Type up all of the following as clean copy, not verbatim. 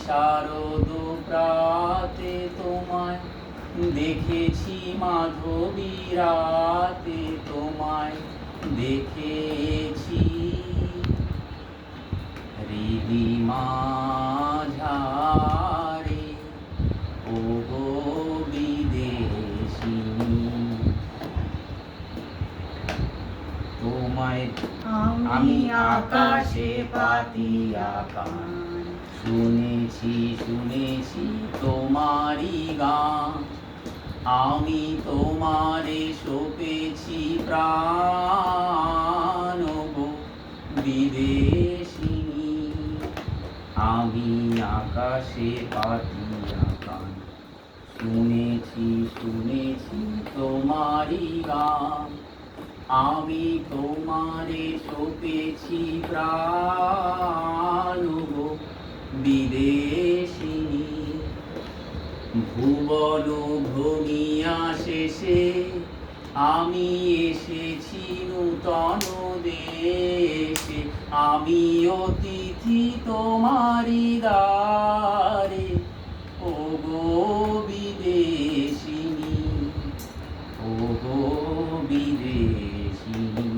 শারদ প্রাতে তোমায় দেখেছি, মাধবী রাতে তোমায় দেখেছি, হৃদি মাঝারে ওগো বিদেশিনী। তোমায় আমি আকাশে পাতিয়া কান, শুনেছি শুনেছি তোমারই গান, আমি তোমারে সপেছি প্রাণ গো বিদেশিনী। আমি আকাশে পাতিয়া কান, শুনেছি শুনেছি তোমারই গান, আমি তোমারে সপেছি প্রাণ গো বিদেশিনী। ভুবন ভ্রমিয়া শেষে আমি এসেছি নূতন দেশে, আমি অতিথি তোমারি দ্বারে ওগো বিদেশিনী, ওগো বিদেশিনী।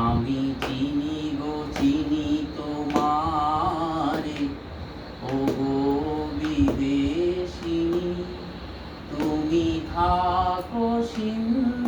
আমি চিনি গো চিনি তোমারে ওগো বিদেশিনী, তুমি থাকো সিন্ধু